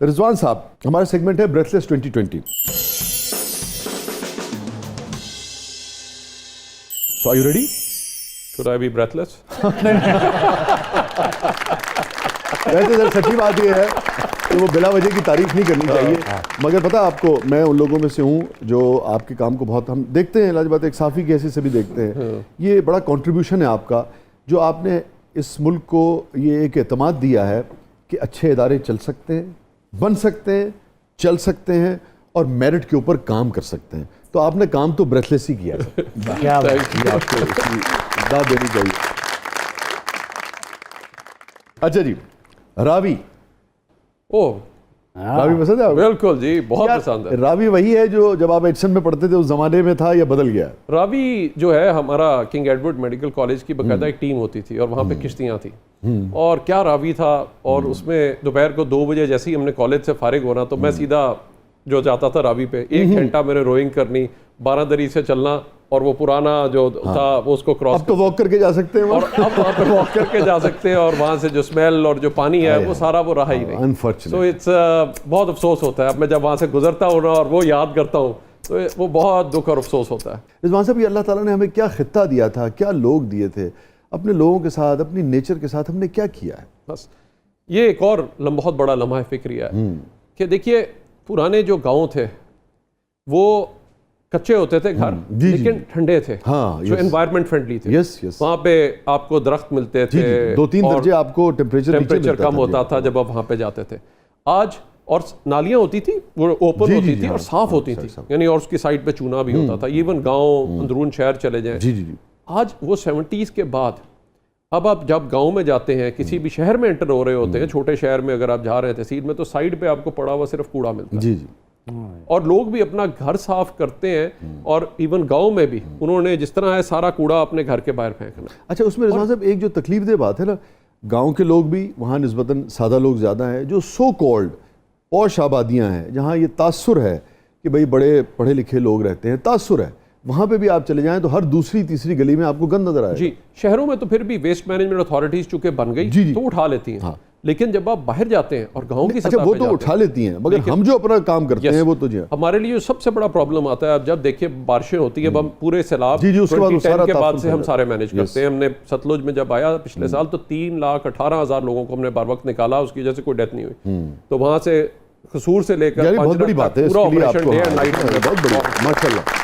रिजवान साहब, हमारा सेगमेंट है breathless 2020। So are you ready? Should I be breathless? वैसे सर सच्ची बात ये है कि वो बिला वजह की तारीफ नहीं करनी चाहिए, मगर पता है आपको, मैं उन लोगों में से हूँ जो आपके काम को बहुत हम देखते हैं, लाजबात एक साफ़ी के हैसियत से भी देखते हैं। ये बड़ा कंट्रीब्यूशन है आपका, जो आपने इस मुल्क को ये एक एतमाद दिया है कि अच्छे इदारे चल सकते हैं, बन सकते हैं, चल सकते हैं और मेरिट के ऊपर काम कर सकते हैं। तो आपने काम तो ब्रेथलेस ही किया है। क्या आपको इसकी दाद देनी चाहिए। अच्छा जी, रावी। ओह, रावी पसंद है आपको? बिल्कुल जी, बहुत यार, पसंद है। रावी वही है जो जब आप एडिसन में पढ़ते थे उस जमाने में था या बदल गया? रावी जो है, हमारा किंग एडवर्ड मेडिकल कॉलेज की बकायदा एक टीम होती थी और वहाँ पे किश्तियाँ थी और क्या रावी था। और उसमें दोपहर को 2 बजे जैसे ही हमने कॉलेज से फारिग होना तो मैं सीधा जो जाता था रावी पे, 1 घंटा मैंने रोइंग करनी, 12 दरी से चलना और वो पुराना जो था वो उसको क्रॉस। अब तो वॉक करके जा सकते हैं और अब वहाँ पे वॉक करके जा सकते हैं और वहाँ से जो स्मेल और जो पानी है वो सारा वो रहा ही नहीं। अनफॉर्चुनेट। सो इट्स बहुत अफसोस होता है। अब मैं जब वहाँ से गुजरता हूँ और वो याद करता हूँ तो वो बहुत दुख और अफसोस होता है। रिजवान साहब, ये अल्लाह ताला ने हमें क्या खित्ता दिया था, क्या लोग दिए थे, अपने लोगों के साथ, अपनी नेचर के साथ हमने क्या किया है? बस ये एक और बहुत बड़ा लम्हा फिक्रिया है कि देखिए, पुराने जो गाँव थे वो कच्चे होते थे घर, लेकिन ठंडे थे। हाँ, जो एनवायरनमेंट फ्रेंडली थे। वहाँ पे आपको दरख्त मिलते थे, 2-3 दर्जे आपको टेम्परेचर कम होता था जब आप वहाँ पे जाते थे। आज और नालियाँ होती थी, वो ओपन होती थी और साफ होती थी, यानी और उसकी साइड पे चूना भी होता था। इवन गाँव अंदरून शहर चले जाएं, आज वो 70s के बाद अब आप जब गांव में जाते हैं, किसी भी शहर में एंटर हो रहे होते हैं, छोटे शहर में अगर आप जा रहे हैं तहसील में, तो साइड पे आपको पड़ा हुआ सिर्फ कूड़ा मिलता है। जी जी। और लोग भी अपना घर साफ करते हैं और इवन गांव में भी उन्होंने जिस तरह है सारा कूड़ा अपने घर के बाहर फेंकना। अच्छा, उसमें रिजवान साहब एक जो तकलीफ दे बात है ना, गांव के लोग भी वहाँ निस्बतन सादा लोग ज़्यादा हैं, जो सो कॉल्ड पॉश आबादियाँ हैं जहाँ ये तासुर है कि भाई बड़े पढ़े लिखे लोग रहते हैं, तासुर है, वहाँ पे भी आप चले जाएं तो हर दूसरी तीसरी गली में आपको गंद नजर आएगा। जी, शहरों में तो फिर भी वेस्ट मैनेजमेंट अथॉरिटीज चूंकि बन गई तो उठा लेती हैं। हाँ। लेकिन जब आप बाहर जाते हैं और गाँव की सतह वो तो उठा लेती हैं, मगर हम जो अपना काम करते हैं वो तो जी हमारे लिए सबसे बड़ा प्रॉब्लम आता है। अब जब देखिए बारिशें होती है, हम पूरे सैलाब के बाद से हम सारे मैनेज करते हैं। हमने सतलुज में जब आया पिछले साल तो 3,18,000 लोगों को हमने बार वक्त निकाला, उसकी वजह से कोई डेथ नहीं हुई। तो वहां से कसूर से लेकर बहुत बड़ी बात है, पूरा ऑपरेशन डे एंड नाइट बहुत बड़ी, माशाल्लाह।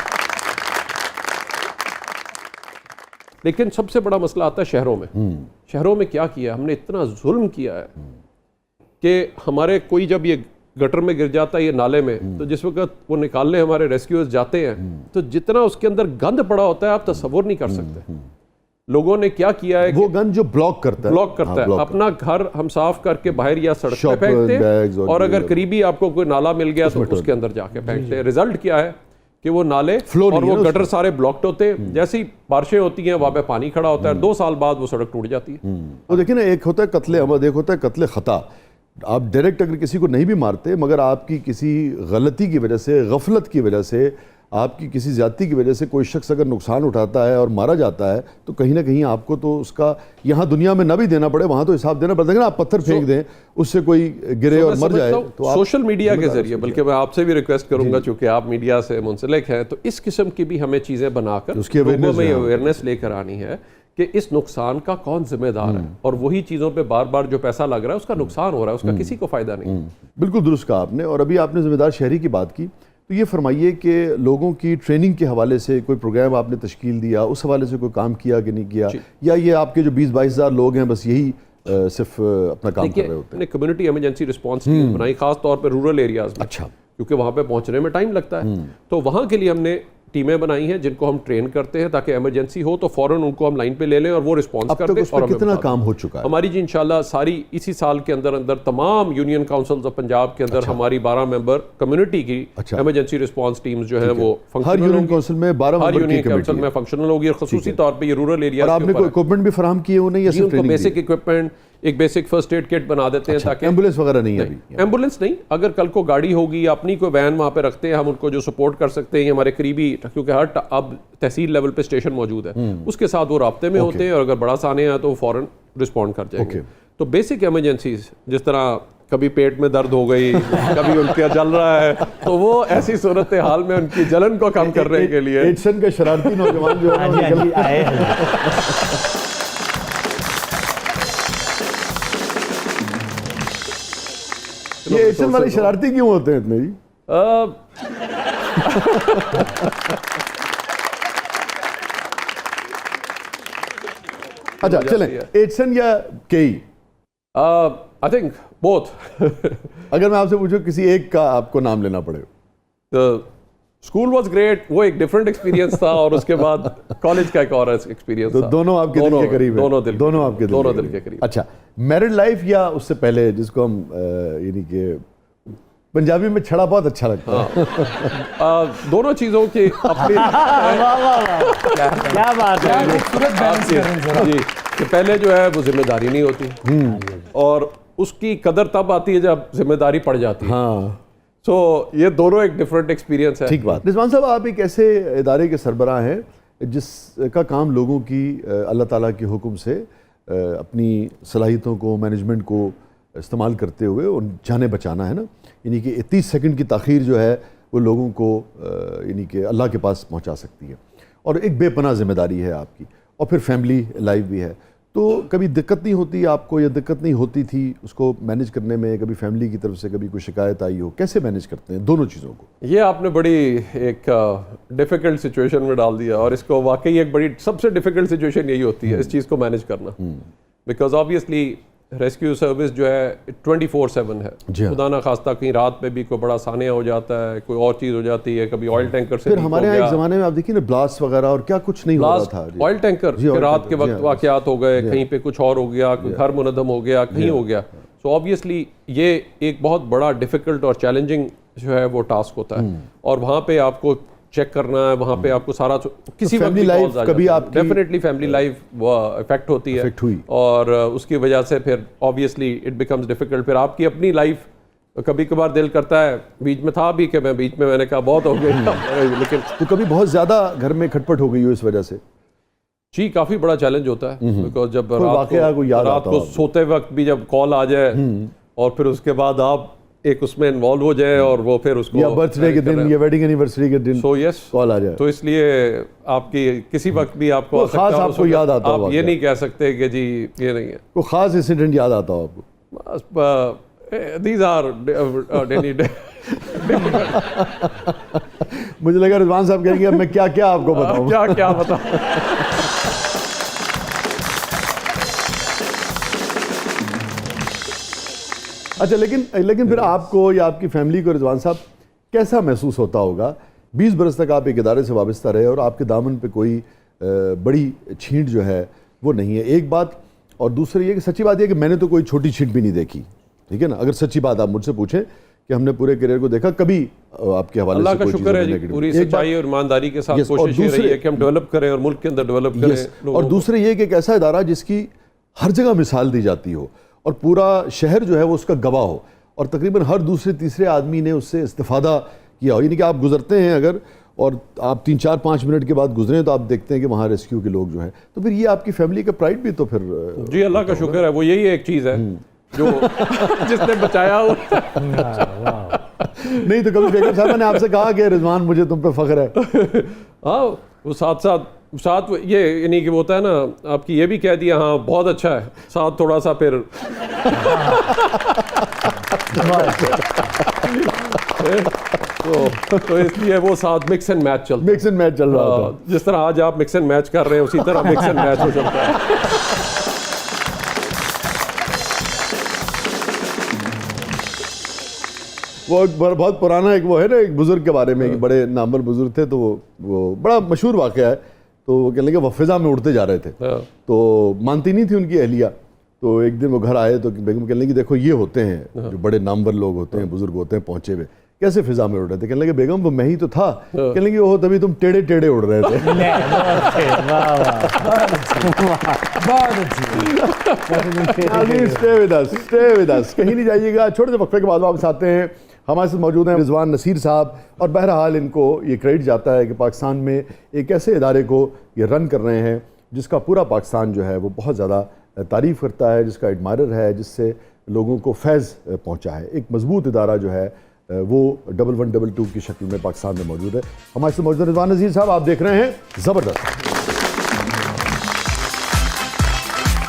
लेकिन सबसे बड़ा मसला आता है शहरों में। शहरों में क्या किया हमने, इतना जुल्म किया है कि हमारे कोई जब ये गटर में गिर जाता है ये नाले में, तो जिस वक्त वो निकालने हमारे रेस्क्यूअर्स जाते हैं तो जितना उसके अंदर गंद पड़ा होता है आप तस्वुर नहीं कर सकते। लोगों ने क्या किया है, वो गंद जो ब्लॉक करता है, अपना घर हम साफ करके बाहर या सड़क पे फेंकते हैं और अगर करीबी आपको कोई नाला मिल गया तो उसके अंदर जाके फेंकते हैं। रिजल्ट क्या है कि वो नाले और वो गटर सारे ब्लॉक्ड होते हैं। जैसी बारिशें होती हैं वहाँ पे पानी खड़ा होता है, 2 साल बाद वो सड़क टूट जाती है। वो देखिए ना, एक होता है कत्ले अमद, एक होता है कत्ले खता। आप डायरेक्ट अगर किसी को नहीं भी मारते, मगर आपकी किसी गलती की वजह से, गफलत की वजह से, आपकी किसी ज्यादती की वजह से कोई शख्स अगर नुकसान उठाता है और मारा जाता है तो कहीं ना कहीं आपको तो उसका यहाँ दुनिया में ना भी देना पड़े, वहाँ तो हिसाब देना पड़ता है ना। आप पत्थर फेंक दें, उससे कोई गिरे और मर जाए तो सोशल मीडिया के जरिए, बल्कि मैं आपसे भी रिक्वेस्ट करूंगा चूंकि आप मीडिया से मुंसलिक हैं, तो इस किस्म की भी हमें चीज़ें बनाकर उसकी अवेयरनेस लेकर आनी है कि इस नुकसान का कौन जिम्मेदार है। और वही चीज़ों पे बार बार जो पैसा लग रहा है उसका नुकसान हो रहा है, उसका किसी को फ़ायदा नहीं। बिल्कुल दुरुस्त कहा आपने। और अभी आपने जिम्मेदार शहरी की बात की, तो ये फरमाइए कि लोगों की ट्रेनिंग के हवाले से कोई प्रोग्राम आपने तश्कील दिया, उस हवाले से कोई काम किया कि नहीं किया, या ये आपके जो 20-22 हज़ार लोग हैं बस यही सिर्फ अपना काम कर रहे होते हैं? कम्युनिटी इमरजेंसी रिस्पांस टीम बनाई, खास तौर पे रूरल एरियाज में। अच्छा। क्योंकि वहाँ पे पहुँचने में टाइम लगता है, तो वहाँ के लिए हमने टीमें बनाई हैं जिनको हम ट्रेन करते हैं ताकि इमरजेंसी हो तो फौरन उनको हम लाइन पे ले लें और वो रिस्पांस कर दें। और कितना काम हो चुका है हमारी जी इंशाल्लाह सारी इसी साल के अंदर अंदर तमाम यूनियन काउंसिल्स ऑफ पंजाब के अंदर हमारी 12 मेंबर कम्युनिटी की इमरजेंसी रिस्पांस टीम्स जो है वो हर यूनियन काउंसिल में 12 हर यूनियन काउंसिल में फंक्शनल होगी। और खासूसी तौर पर ये रूरल एरिया। और आपने कोई इक्विपमेंट भी फराहम किए हो? नहीं, उनको बेसिक इक्विपमेंट, एक बेसिक फर्स्ट एड किट बना देते हैं ताकि एम्बुलेंस वगैरह नहीं है अभी। एम्बुलेंस नहीं, अगर कल को गाड़ी होगी या अपनी कोई वैन वहाँ पे रखते हैं, हम उनको जो सपोर्ट कर सकते हैं हमारे करीबी, क्योंकि हर अब तहसील लेवल पे स्टेशन मौजूद है, उसके साथ वो राब्ते में होते हैं और अगर बड़ा साने आए तो वो फौरन रिस्पॉन्ड कर जाएंगे। तो बेसिक इमरजेंसीज जिस तरह कभी पेट में दर्द हो गई, कभी उनके जल रहा है, तो वो ऐसी सूरत हाल में उनकी जलन को कम करने के लिए एडिसन के शरारती नौजवान जो है आए हैं। ये एडिसन वाले शरारती क्यों होते हैं इतने जी? अच्छा चलें, एडिसन या केई? I think both. अगर मैं आपसे पूछूं किसी एक का आपको नाम लेना पड़े। स्कूल वाज ग्रेट, वो एक डिफरेंट एक्सपीरियंस था, और उसके बाद कॉलेज का एक और एक्सपीरियंस तो था। दोनों आपके दिल के करीब है? दोनों आपके दिल के करीब। अच्छा, मैरिड लाइफ या उससे पहले, जिसको हम यानी कि पंजाबी में छड़ा बहुत अच्छा लगता है। दोनों चीज़ों की अपनी क्या बात है, खूबसूरत बैलेंस कर रहे हैं जरा। जी, कि पहले जो है वो जिम्मेदारी नहीं होती, और उसकी कदर तब आती है जब जिम्मेदारी पड़ जाती है। हाँ, तो ये दोनों एक डिफरेंट एक्सपीरियंस है। ठीक बात। रिजवान साहब, आप एक ऐसे इदारे के सरबराह हैं जिसका काम लोगों की अल्लाह ताला के हुक्म से अपनी सलाहियतों को, मैनेजमेंट को इस्तेमाल करते हुए उन जाने बचाना है ना। यानी कि 30 सेकंड की ताख़ीर जो है वो लोगों को यानी कि अल्लाह के पास पहुंचा सकती है, और एक बेपनाह ज़िम्मेदारी है आपकी, और फिर फैमिली लाइफ भी है। तो कभी दिक्कत नहीं होती आपको, या दिक्कत नहीं होती थी उसको मैनेज करने में? कभी फैमिली की तरफ से कभी कोई शिकायत आई हो? कैसे मैनेज करते हैं दोनों चीज़ों को? ये आपने बड़ी एक डिफ़िकल्ट सिचुएशन में डाल दिया, और इसको वाकई एक बड़ी सबसे डिफ़िकल्ट सिचुएशन यही होती है, इस चीज़ को मैनेज करना। बिकॉज ऑब्वियसली रेस्क्यू सर्विस जो है 24/7 है। खुदा ना खास्ता कहीं रात में भी कोई बड़ा सानिया हो जाता है, कोई और चीज़ हो जाती है, कभी ऑयल टैंकर से फिर हमारे यहाँ एक ज़माने में आप देखिए ना, ब्लास्ट वगैरह और क्या कुछ नहीं हो रहा था। ऑयल टैंकर फिर रात के वक्त वाक़यात हो गए, कहीं पे कुछ और हो गया, कोई घर मुनद्दम हो गया, कहीं हो गया। सो ऑब्वियसली ये एक बहुत बड़ा डिफ़िकल्ट और चैलेंजिंग जो है वो टास्क होता है, और वहाँ पे आपको चेक करना है, वहाँ पे आपको सारा किसी फैमिली लाइफ कभी आपकी डेफिनेटली फैमिली लाइफ इफेक्ट होती है, और उसकी वजह से फिर ऑब्वियसली इट बिकम्स डिफिकल्ट। फिर आपकी अपनी लाइफ कभी कभार दिल करता है, बीच में था भी कि मैं बीच में मैंने कहा बहुत हो गया, लेकिन तो कभी बहुत ज़्यादा घर में खटपट हो गई हो इस वजह से? जी, काफ़ी बड़ा चैलेंज होता है, बिकॉज जब रात को सोते वक्त भी जब कॉल आ जाए, और फिर उसके बाद आप एक उसमें इन्वॉल्व हो जाए, और वो फिर उसको या बर्थडे के दिन या वेडिंग एनिवर्सरी के दिन कॉल आ जाए, तो इसलिए आपकी किसी वक्त भी आपको खास आपको याद आता हो? आप ये नहीं कह सकते कि जी ये नहीं है। कोई खास इंसिडेंट याद आता हो आपको? These are daily मुझे लगा रिजवान साहब कहेंगे अब मैं क्या क्या आपको बताऊं। क्या बता। अच्छा, लेकिन फिर आपको या आपकी फैमिली को रिजवान साहब कैसा महसूस होता होगा? 20 बरस तक आप एक इदारे से वाबस्ता रहे, और आपके दामन पे कोई बड़ी छींट जो है वो नहीं है, एक बात। और दूसरी ये कि सच्ची बात यह कि मैंने तो कोई छोटी छींट भी नहीं देखी, ठीक है ना। अगर सच्ची बात आप मुझसे पूछें कि हमने पूरे करियर को देखा, कभी आपके हवाले अल्लाह का शुक्र है, पूरी सच्चाई और ईमानदारी के साथ कोशिश ये रही है कि हम डेवलप करें और मुल्क के अंदर डेवलप करें। और दूसरे ये कि एक ऐसा इदारा जिसकी हर जगह मिसाल दी जाती हो, और पूरा शहर जो है वो उसका गवाह हो, और तकरीबन हर दूसरे तीसरे आदमी ने उससे इस्तिफादा किया हो। यानी कि आप गुजरते हैं अगर, और आप 3-4-5 मिनट के बाद गुजरे तो आप देखते हैं कि वहाँ रेस्क्यू के लोग जो हैं, तो फिर ये आपकी फैमिली का प्राइड भी तो फिर। जी, अल्लाह का शुक्र है, वो यही एक चीज़ है जो जिसने बचाया हो। नहीं तो कभी बेगम साहब ने आपसे कहा कि रिजवान मुझे तुम पे फख्र है? हाँ, वो साथ ये यानी कि वो होता है ना, आपकी ये भी कह दिया हाँ बहुत अच्छा है, साथ थोड़ा सा फिर तो इसलिए वो साथ मिक्स एंड मैच चल रहा था। जिस तरह आज आप मिक्स एंड मैच कर रहे हैं, उसी तरह मिक्स एंड मैच हो सकता है। वो बहुत पुराना एक वो है ना, एक बुजुर्ग के बारे में, एक बड़े नामवर बुजुर्ग थे, तो वो बड़ा मशहूर वाक़या है। तो वो कहने लगे वो फिजा में उड़ते जा रहे थे, तो मानती नहीं थी उनकी अहलिया। तो एक दिन वो घर आए तो बेगम कहने लगी देखो ये होते हैं जो बड़े नामवर लोग होते हैं, बुजुर्ग होते हैं, पहुंचे हुए, कैसे फिजा में उड़ रहे थे? कहने लगे बेगम वो मैं ही तो था। कहने लगे वो तभी तुम टेढ़े टेढ़े उड़ रहे थे। स्टे विद अस, कहीं नहीं जाइएगा। छोटे से वक्फे के बाद वापस आते हैं। हमारे साथ मौजूद हैं रिजवान नसीर साहब, और बहरहाल इनको ये क्रेडिट जाता है कि पाकिस्तान में एक ऐसे इदारे को ये रन कर रहे हैं जिसका पूरा पाकिस्तान जो है वो बहुत ज़्यादा तारीफ़ करता है, जिसका एडमायरर है, जिससे लोगों को फैज़ पहुंचा है। एक मजबूत इदारा जो है वो 1122 की शक्ल में पाकिस्तान में मौजूद है। हमारे साथ मौजूद रिजवान नज़ीर साहब, आप देख रहे हैं ज़बरदस्त।